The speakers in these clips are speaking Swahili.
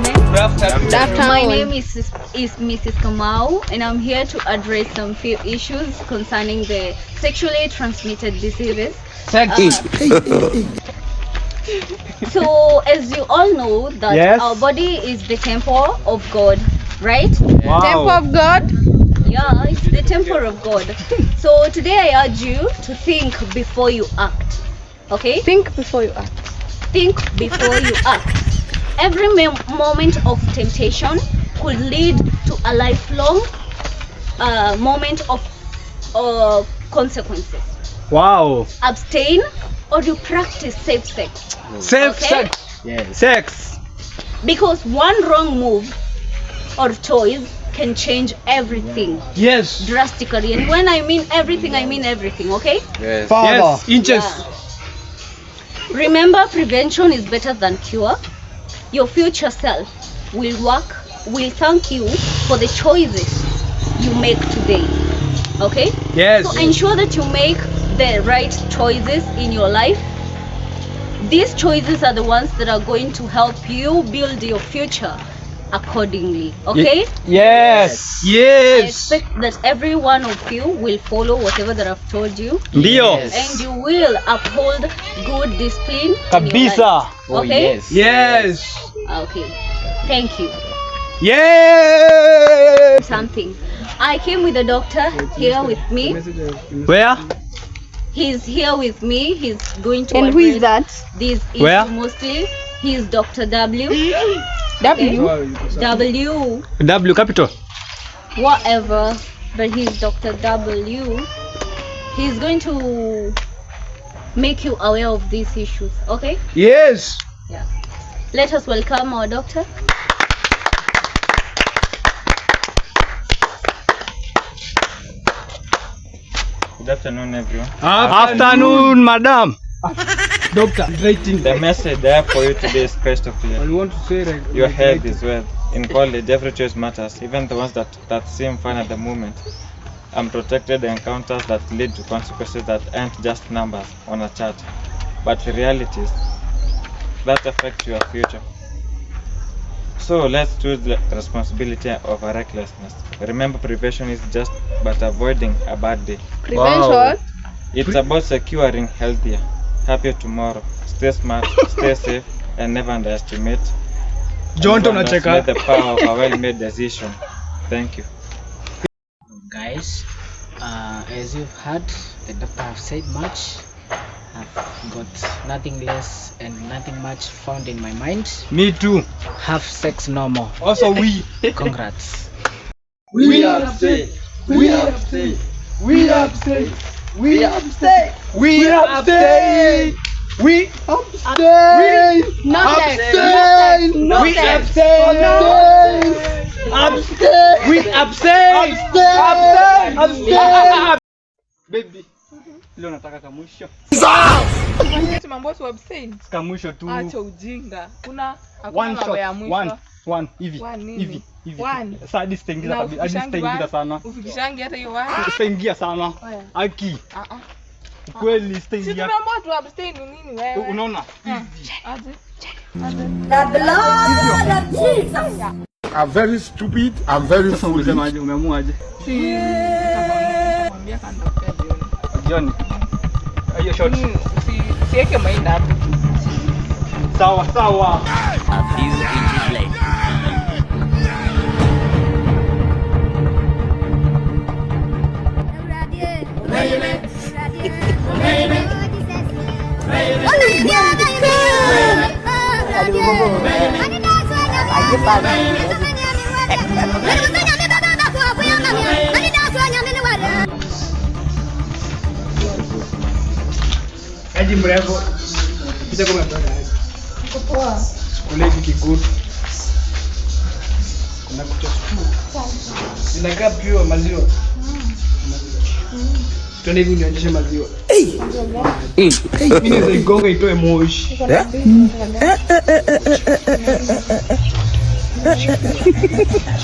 My name is Mrs. Kamau, and I'm here to address some few issues concerning the sexually transmitted diseases. So, as you all know, that our body is the temple of God, right? Wow. Temple of God? Yeah, it's the temple of God. So today I urge you to think before you act. Okay? Think before you act. Think before you act. Every moment of temptation could lead to a lifelong moment of consequences. Wow. Abstain or you practice safe sex. Safe Okay? sex. Yes. Sex. Because one wrong move or choice can change everything Yes. drastically. And when I mean everything, I mean everything, okay? Yes. Yes. Inches. Yeah. Remember, prevention is better than cure. Your future self will thank you for the choices you make today. Okay? Yes. So ensure that you make the right choices in your life. These choices are the ones that are going to help you build your future accordingly. Okay? Yes. I Yes. expect that every one of you will follow whatever that I've told you. Ndio. And you will uphold good discipline in your Kabisa. life. Okay? Yes. Okay. Thank you. Yes. Something. I came with a doctor here with me. Where? He's here with me. He's going to And who is address that? this Where? issue mostly. He's Dr. W. W? W. W capital. Whatever. But he's Dr. W. He's going to make you aware of these issues. Okay? Yes. Yeah. Let us welcome our doctor. Good afternoon, everyone. Afternoon, madam. Doctor, writing. The message there for you today is crystal clear. I want to say like Your health is wealth. In college, every choice matters, even the ones that seem fun at the moment. Unprotected encounters that lead to consequences that aren't just numbers on a chart, but realities that affect your future. So let's choose the responsibility over recklessness. Remember, prevention is just but avoiding a bad day. Prevention? Wow. It's about securing healthier, happier tomorrow. Stay smart, stay safe, and never underestimate. John never tunacheka. underestimate the power of a well-made decision. Thank you. Guys, as you've heard, the doctor have said much. I've got nothing less and nothing much found in my mind. Me too. Have sex normal. Also we. Congrats. We abstain. We abstain. We abstain. We abstain. We abstain. We Abstain. abstain. No We sex. abstain. Abstain. We abstain. Abstain. Abstain. Baby. Leo nataka kamusho. Mambo tu abstain. Kamusho tu. Acha ujinga. Kuna One mambo shot. ya mwisho. One. Hivi. One nini? Hivi. One. Sasa hadi sitaingiza Na kabisa. Hadi sitaingiza sana. Ufikishangi hata hiyo one. Sitaingia sana. Oya. Aki. Ah. Kweli Si sitaingia. tumeambiwa tu abstain ni nini wewe? Unaona? Aje. I'm very stupid. I'm very foolish. Unasemaje? Umeamuaje? Nitamwambia kando pia jioni. Jioni. Hiyo shot. Usiweke mind hapo. Sawa. A few inches later. Aji mrembo. Kita kama mtoto. Poa. Kule good. Kuna kucha tu. Zinakaa pure maziwa. Tuende hivi nionyeshe maziwa. Mimi naweza igonga itoe moshi.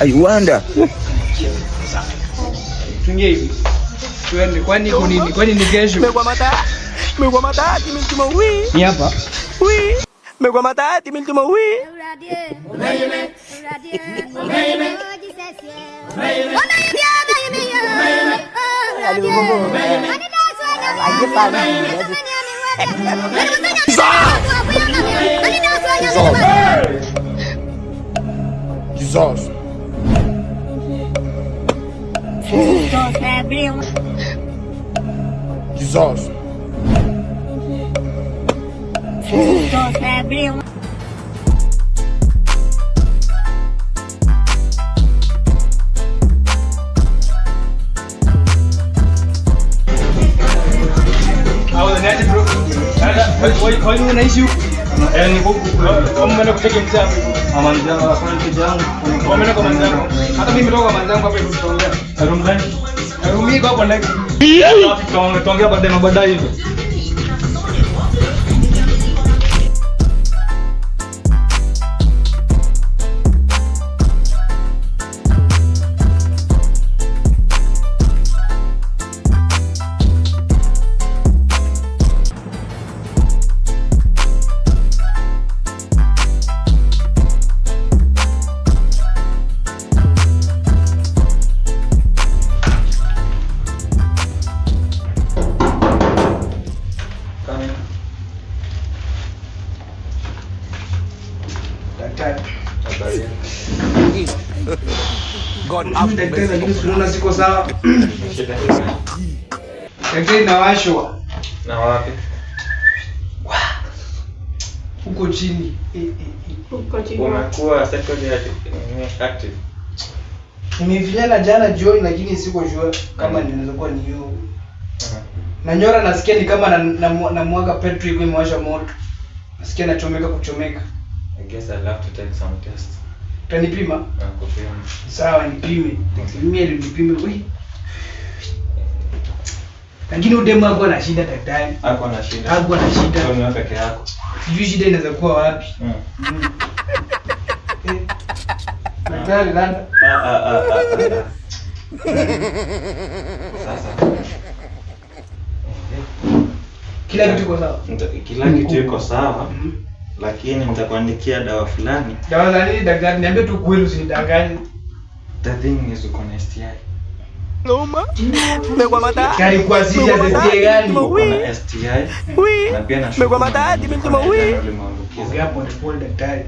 I wonder. Tuingie hivi. Tuende kwani iko nini? Kwani ni kesho? Megwa matati miltuma wi. Ni hapa. Wi. Megwa matati miltuma wi. Jesus. Jesus. Kwa nini unaishi huku? Ni huku. Umeenda kuteka mzangu. Manzangu afanye kitu yangu. Umeenda kwa manzangu. Hata mimi nitoka kwa manzangu hapa hivi tutaongea. Room gani? Room hii hapo ndani. Tutaongea baadaye hivi. God have Daktari lakini tunaona siko sawa. Daktari nawashwa. Na wapi? Huko chini. Unakuwa sexually active. Nimefinyana jana jioni lakini siko sure kama ninaweza kuwa ni hiyo. Nanyora nasikia ni kama namwaga petrol hivi imewasha moto. Nasikia nachomeka kuchomeka. I guess I'll have to take some tests. Utanipima? Nakupima. Sawa nipime. Mimi nipime wewe. Lakini udemu hapo ana shida daktari. Hapo ana shida. Hapo ana shida. Wewe ni peke yako. Sijui shida inaweza kuwa wapi. Daktari nanda. Sasa. Kila kitu iko sawa. Kila kitu iko sawa. Lakini nitakuandikia dawa fulani. Dawa za nini daktari? Niambie tu kweli usinidanganye. The thing is uko na STI. Noma. Megwa matati. Kari kwa sisi ya STI gani? Uko na STI. Na pia na Megwa matati miltuma wi. Ongea pole pole daktari.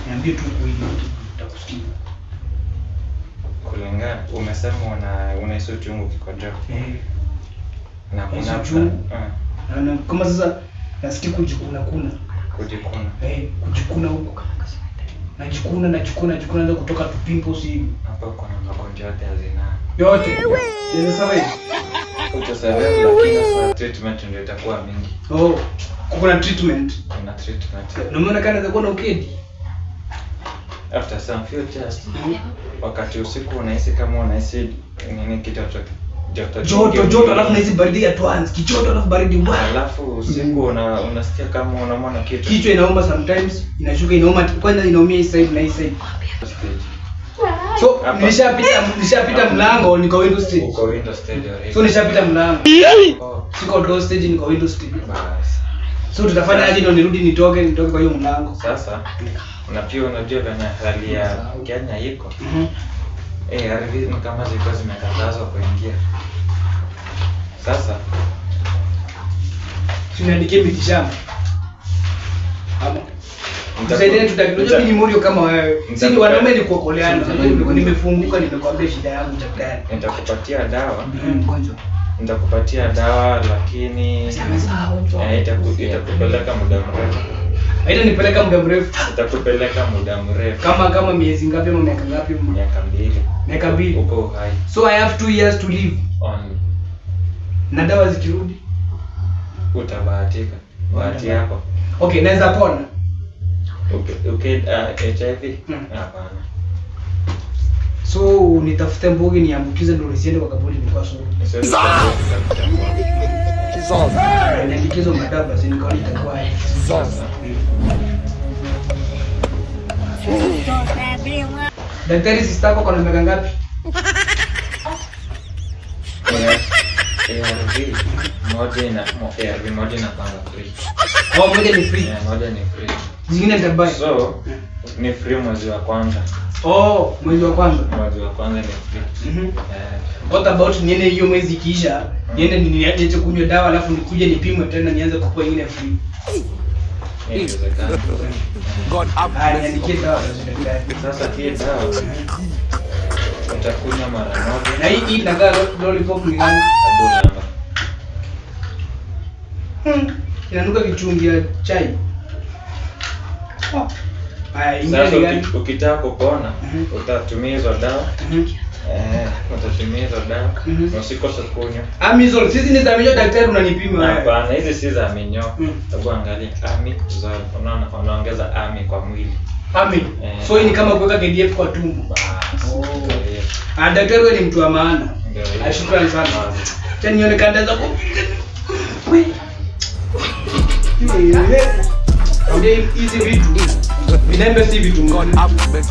Niambie tu kweli nitakusikia. Kulingana umesema unahisi uchungu kikojoa. Na kuna Na kama sasa nasikia kujikuna. Kujikuna huko. Najikuna ndio kutoka tu pimples hivi. hapa kuna magonjwa yote ya zinaa. Yote. Ndio sawa. Utasurvive lakini sasa treatment ndio itakuwa mingi. Kuna treatment. Kuna treatment. Na umeona kana zakuwa na ukedi. After some few tests, wakati usiku unahisi kama unahisi nini kitu joto alafu unahisi baridi at once, kijoto alafu baridi mbaya. Alafu usiku unasikia kama unaona kichwa inauma, sometimes inashuka inauma, kwanza inaumia hii side na hii side. So nishapita mlango niko window stage. Uko window stage already. So nishapita mlango. Siko door stage niko window stage. Basi. So tutafanya aje ndio nitoke kwa hiyo mlango. Sasa na pia unajua venye hali ya Kenya iko. Ardhi ni kama zilikuwa zimekatazwa kuingia. Sasa tunaandikia mitishamba. Ama msaidie tutakidojo ni moyo kama wewe. Sisi wanaume ni kuokoleana. Nimefunguka nimekwambia shida yangu daktari. Nitakupatia dawa. Mgonjwa. Nitakupatia dawa lakini itakupeleka muda mrefu. Haitanipeleka muda mrefu. Itakupeleka muda mrefu. Kama miezi ngapi ama miaka ngapi? Miaka 2. Uko hai. So I have 2 years to live. Only. Na dawa zikirudi utabahatika. Bahati yako. Okay, naweza pona. Okay, HIV? Hapana. So nitafute mbogi niambukize ndo nisiende kwa kaburi nilikuwa suru. Niambukizo madawa zini kwa nitakuwa hivi. Daktari sister yako kuna miaka ngapi? ARV moja inapanga free. Moja ni free. Moja ni free. Zingine nitabai. So ni free mwezi wa kwanza. Mwezi wa kwanza. Mwezi wa kwanza ni free. What about niende hiyo mwezi ikiisha, niende niache kunywa dawa alafu nikuje nipimwe tena nianze kupewa ingine free. God have niandikie dawa sasa hii dawa utakunywa mara moja. Na hii inakaa lollipop ni gani? Inanuka kichungi ya chai. Sasa ukitaka kupona utatumia hizo dawa. Utatumia hizo dawa. Usikose kunywa. Amizol, sisi ni za minyoo daktari unanipima wewe. Hapana, hizi si za minyoo. Hebu angalia Amizol, unaona unaongeza ami kwa mwili. Ami. So hii ni kama kuweka KDF kwa tumbo. Daktari wewe ni mtu wa maana. Shukrani sana. Tena nione kanda zako. Ndio hizi vitu. Vinembe si vitu ngoni. Amen.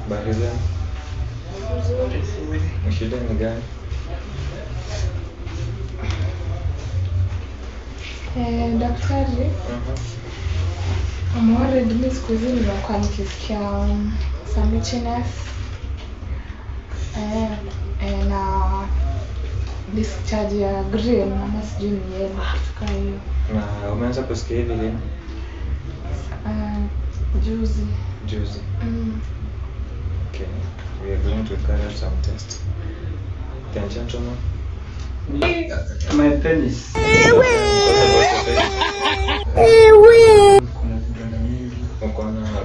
Bariza. Shida ni gani? Daktari. I'm worried mimi siku hizi nimekuwa nikisikia some itchiness. Na discharge ya green ama sijui ni yellow kitu kama hiyo. Na umeanza kusikia hivi lini? Juzi. Okay, we are going to carry out some tests. Then gentlemen. My penis.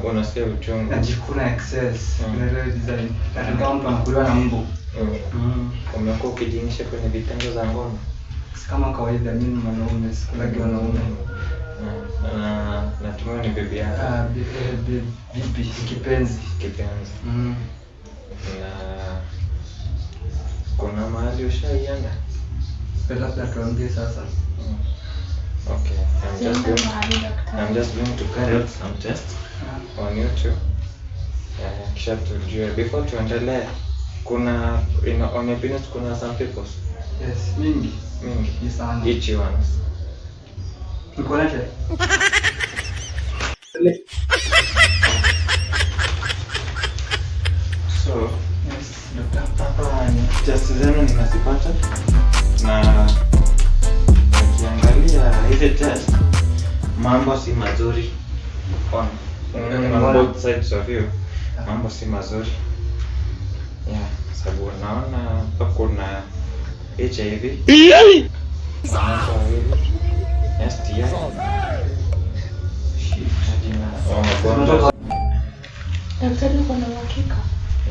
Unasikia uchungu. Najikuna excess. Unaelewa design. Kama mtu anakuliwa na mbu. Umekuwa ukijinisha kwenye vitendo za ngono? Kama kawaida mimi mwanaume, sikulagi wanaume. Natumai ni bibi yako. Bibi kipenzi. Na kuna mahali ushaienda? Labda tuambie sasa. Okay, I'm just going to carry out some tests on you too. Kisha tujue before tuendelee, kuna on your penis kuna some pimples? Yes, mingi sana. Each one. Uko nacho? So, hapa test zenu nimezipata na ukiangalia hizi test mambo si mazuri on both sides of you. Mambo si mazuri. Sababu naona hapa kuna HIV. STI. Daktari uko na uhakika?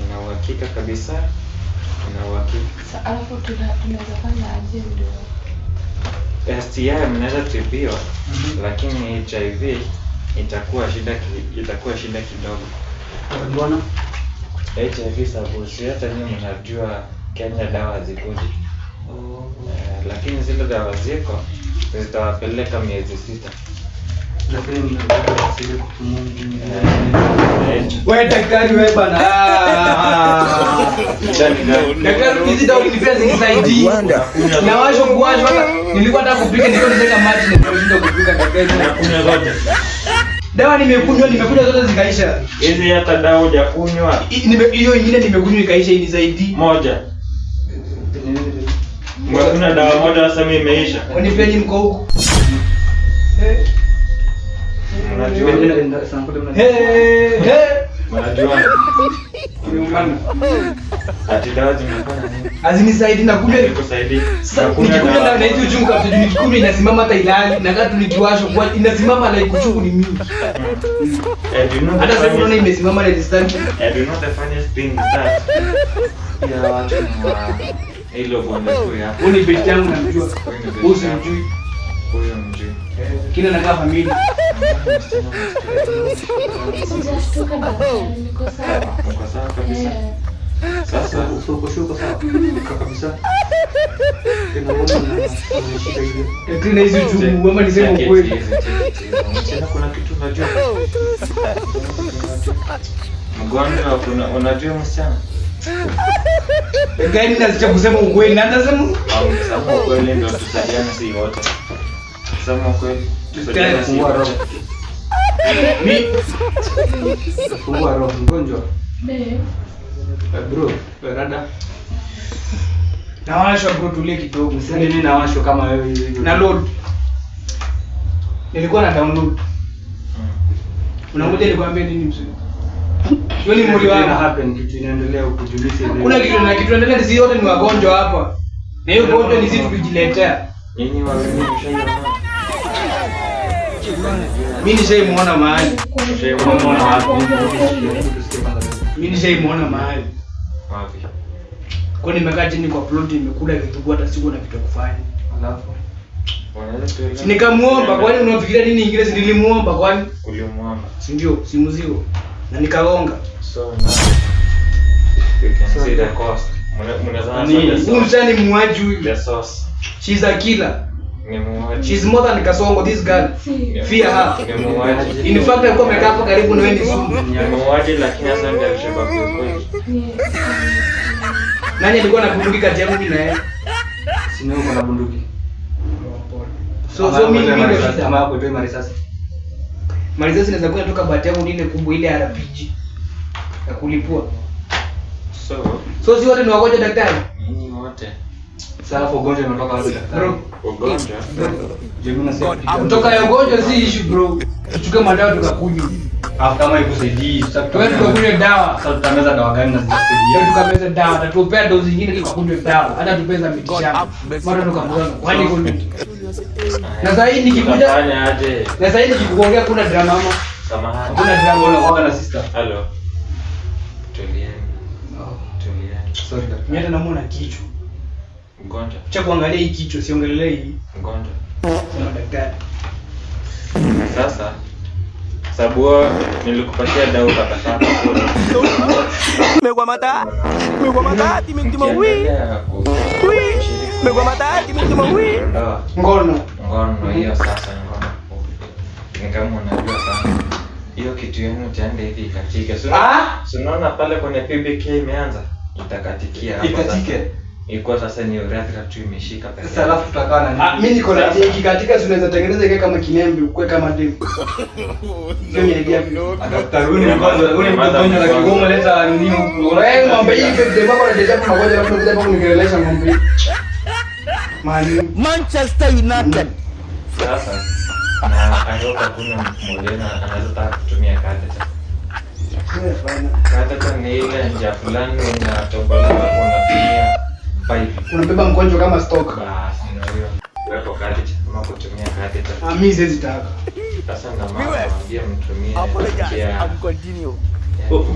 Nina uhakika kabisa. Nina uhakika. Sasa alafu tunaweza fanya aje ndio? STI mnaweza tibiwa, lakini HIV itakuwa shida kidogo. Mbona? HIV sababu si hata nyinyi mnajua Kenya dawa zikoje. Lakini zile dawa ziko zitawapeleka miezi 6. Lakini sisi kutumungu. Wewe daktari wewe bana. Daktari hizi dawa nilipea zinisaidii. Na washo kuwashwa nilikuwa nataka kupika nilikuwa maji na ndio kupika daktari na kunywa zote. Dawa nimekunywa zote zikaisha. Hizi hata dawa hujakunywa. Hiyo nyingine nimekunywa ikaisha inisaidii. Moja. Mwakuna dawa moja sasa mimi imeisha. Wanipeni mko huko. Unajua ati dawa zimefanya nini? Hazinisaidii na kumbe Nikusaidii. Nikunywa na hizo uchungu kabisa nikikumbe inasimama hata ilali na kati nikiwasho kwa inasimama na ikuchungu ni mingi. Hata sasa unaona imesimama na distance. I do not the funniest thing is that Ya watu wa hilo bonde tu ya. Huyu ni binti yangu namjua. Huyu simjui. Huyo mjui. Kina nakaa familia. Sijashtuka daktari, niko sawa. Uko sawa kabisa. Sasa Uko sawa kabisa. Tuna hizi chungu ama niseme ukweli. Mchana kuna kitu unajua. Mgonjwa unajua msichana? Gani nasikia kusema ukweli na nasema Sema ukweli ndio tusaidiane si wote. Sema ukweli. Tusaidiane si wote. mimi Fungua roho mgonjwa. Babe, Bro, rada. nawashwa bro, tulie kidogo. Sasa nini nawashwa kama wewe hivi? Na load. Nilikuwa na download. Unangoja nikwambie nini mzee? Hiyo ni mwili Ina wangu. happen, kitu inaendelea kujulisha ile. Kuna kitu na kitu endelea, sisi wote ni wagonjwa hapa. Na hiyo gonjwa ni sisi tulijiletea. Nyinyi wawili mshaona. Mimi nishaimuona mahali. Mshaona wapi? Mimi nishaimuona mahali. Wapi? Kwa nimekaa chini kwa plot nimekula kitu hata siku na kitu kufanya. Alafu Wanaweza tuelewa. Nikamuomba, kwani unafikiria nini ingine? Si nilimuomba kwani? Ulimuomba. Si ndio? Si mzigo. Na nikagonga. So now you can see the cost. Mnazana Huyu msanii muaji huyu. the source. She's a killer. Ni muaji. She's more than Kasongo, this girl. Fear her. Ni muaji. In fact alikuwa amekaa hapo karibu na wewe ni sumu. Ni muaji lakini sasa ndio alishababu kweli. Nani alikuwa anakumbuka kati yangu mimi na yeye? sina uko na bunduki. So mimi ndio shida. Kama hapo ndio marisasi. Marisasi inaweza kuwa inatoka bati yangu ile kubwa ile RPG. Ya kulipua. So si wote ni wagonjwa daktari? Nyinyi wote. Sasa hapo ugonjwa unatoka wapi daktari? Bro, Ugonjwa. Jemina sasa. kutoka ya ugonjwa si issue bro. Tuchukue madawa tukakunywa. Kama ikusaidii, sasa Tuwe tukakunywa dawa. sasa tutameza dawa gani na Leo zitasaidia? tukameza dawa, tatupea dozi nyingine tukakunywa dawa. Hata tupeza miti shamba. Mara tukamwona kwani kuna miti. Na sasa hii nikikuja, Fanya aje? na sasa hii nikikuongea kuna drama ama Samahani. kuna drama Mbona wala kwa na sister? Hello. Tulieni. Tulieni. Sorry daktari. mimi hata namuona kichwa. Mgonjwa. Cha kuangalia hii kichwa, siongelee hii. Mgonjwa. Sema daktari. Sasa sababu nilikupatia dawa ukakataa kula. Ukiendelea dawa. Ngono. Ngono hiyo sasa ngono. Ni kama unajua sana. Hiyo kitu yenu tende hivi ikatike. Si unaona pale kwenye PBK imeanza? Itakatikia hapa sasa. Ikatike. Ilikuwa sasa ni urethra tu imeshika pesa. Sasa alafu tutakaa na Mimi niko na jeki katika tunaweza tengeneza ikae kama kinembe ukwe kama demu. Sio ni idea hiyo. daktari huyu ni mgonjwa na kigomo leta nini huko? Wewe ng'ombe hii kwa sababu anajeja kwa magonjwa alafu unakuja hapo kunikelelesha ng'ombe hii. Mali. Manchester United. Sasa na I hope hakuna mmoja anaweza taka kutumia catheter. Catheter ni ile njia fulani unatobolewa unatumia pipe. Unabeba mgonjwa kama stock. Basi ndio hiyo. Wepo catheter ama kutumia catheter. Mimi siwezi taka. Sasa ndio maana naambia mtumie kia.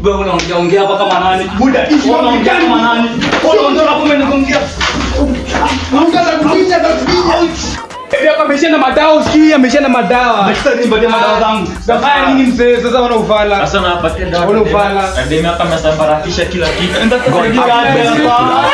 Wewe unaongea hapa kama nani? Buda, ishi Unaongea kama nani? Unaongea hapo mimi naongea. Mkaza kupiga tafikia. Ndio amesha na madawa usikii, amesha na madawa. Daktari nipatie madawa zangu. Safaya nini mzee? Sasa wana ufala. Sasa napatia dawa. Wana ufala. Ndio hapa mesambaratisha kila kitu. Enda kusaidia hapa.